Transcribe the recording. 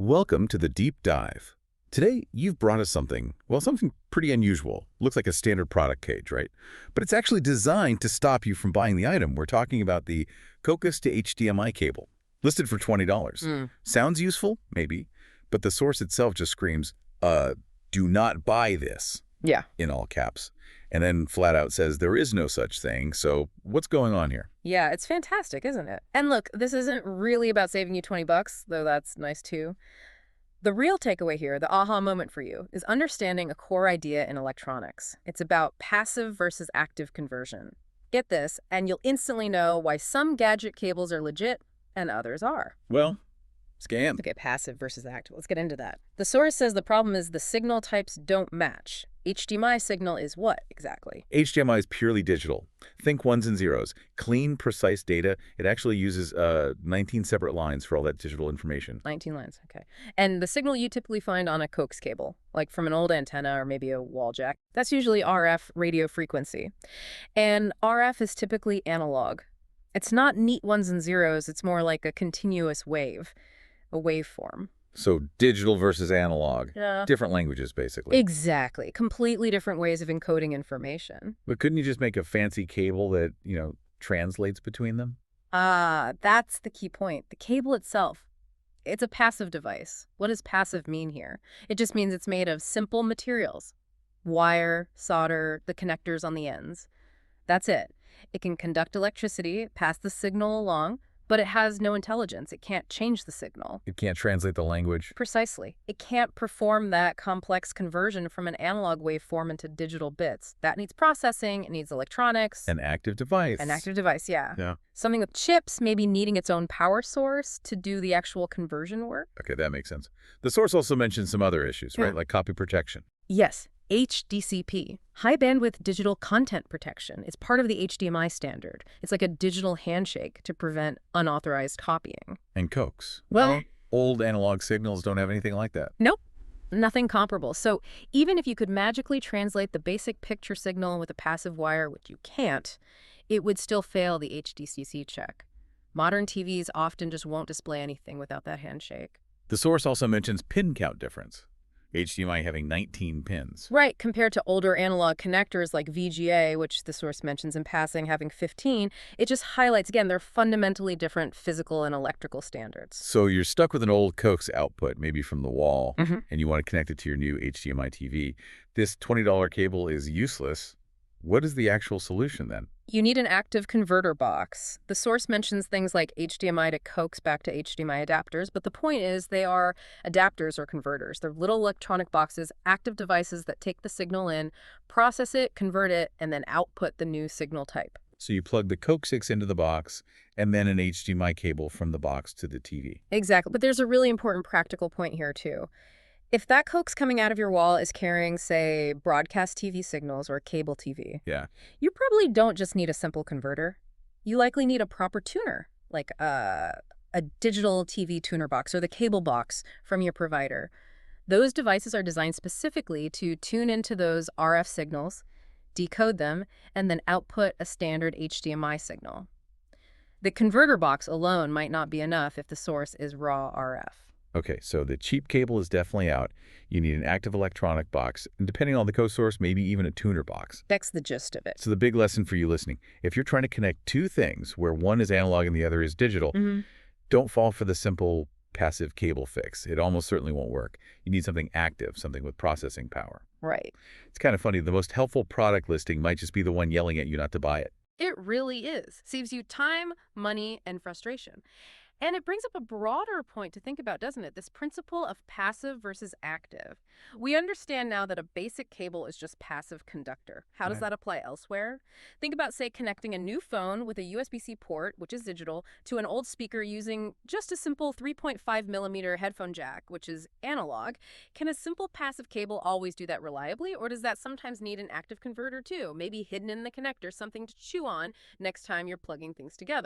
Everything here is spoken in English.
Welcome to the Deep Dive. Today, you've brought us something pretty unusual. Looks like a standard product cage, right? But it's actually designed to stop you from buying the item. We're talking about the Coax to HDMI cable, listed for $20. Sounds useful? Maybe. But the source itself just screams, do not buy this, Yeah. in all caps. And then flat out says there is no such thing. So what's going on here? Yeah, it's fantastic, isn't it? And look, this isn't really about saving you 20 bucks, though that's nice too. The real takeaway here, the aha moment for you, is understanding a core idea in electronics. It's about passive versus active conversion. Get this, and you'll instantly know why some gadget cables are legit and others are. Well, scam. Okay, passive versus active. Let's get into that. The source says the problem is the signal types don't match. HDMI signal is what exactly? HDMI is purely digital. Think ones and zeros. Clean, precise data. It actually uses 19 separate lines for all that digital information. 19 lines, okay. And the signal you typically find on a Coax cable, like from an old antenna or maybe a wall jack, that's usually RF, radio frequency. And RF is typically analog. It's not neat ones and zeros, it's more like a continuous wave, a waveform. So digital versus analog. Yeah. Different languages, basically. Exactly. Completely different ways of encoding information. But couldn't you just make a fancy cable that, translates between them? That's the key point. The cable itself, it's a passive device. What does passive mean here? It just means it's made of simple materials. Wire, solder, the connectors on the ends. That's it. It can conduct electricity, pass the signal along, but it has no intelligence. It can't change the signal. It can't translate the language. Precisely. It can't perform that complex conversion from an analog waveform into digital bits. That needs processing, it needs electronics. An active device. An active device, yeah. Yeah. Something with chips, maybe needing its own power source to do the actual conversion work. Okay, that makes sense. The source also mentions some other issues, Yeah. right? Like copy protection. Yes. HDCP, High Bandwidth Digital Content Protection, is part of the HDMI standard. It's like a digital handshake to prevent unauthorized copying. And Coax. Well, Old analog signals don't have anything like that. nope, nothing comparable. So even if you could magically translate the basic picture signal with a passive wire, which you can't, it would still fail the HDCC check. Modern TVs often just won't display anything without that handshake. The source also mentions pin count difference. HDMI having 19 pins. Right, compared to older analog connectors like VGA, which the source mentions in passing, having 15, it just highlights, again, they're fundamentally different physical and electrical standards. So you're stuck with an old Coax output, maybe from the wall, and you want to connect it to your new HDMI TV. This $20 cable is useless. What is the actual solution then? You need an active converter box. The source mentions things like HDMI to Coax back to HDMI adapters, but the point is they are adapters or converters. They're little electronic boxes, active devices that take the signal in, process it, convert it, and then output the new signal type. So you plug the Coax into the box, and then an HDMI cable from the box to the TV. Exactly, but there's a really important practical point here too. If that Coax coming out of your wall is carrying, say, broadcast TV signals or cable TV, Yeah. you probably don't just need a simple converter. You likely need a proper tuner, like a digital TV tuner box or the cable box from your provider. Those devices are designed specifically to tune into those RF signals, decode them, and then output a standard HDMI signal. The converter box alone might not be enough if the source is raw RF. Okay, so the cheap cable is definitely out. You need an active electronic box, and depending on the co-source, maybe even a tuner box. That's the gist of it. So the big lesson for you listening, if you're trying to connect two things where one is analog and the other is digital, don't fall for the simple passive cable fix. It almost certainly won't work. You need something active, something with processing power. Right. It's kind of funny. The most helpful product listing might just be the one yelling at you not to buy it. It really is. Saves you time, money, and frustration. And it brings up a broader point to think about, doesn't it? This principle of passive versus active. We understand now that a basic cable is just passive conductor. How does that apply elsewhere? Think about, say, connecting a new phone with a USB-C port, which is digital, to an old speaker using just a simple 3.5mm headphone jack, which is analog. Can a simple passive cable always do that reliably, or does that sometimes need an active converter too? Maybe hidden in the connector, something to chew on next time you're plugging things together.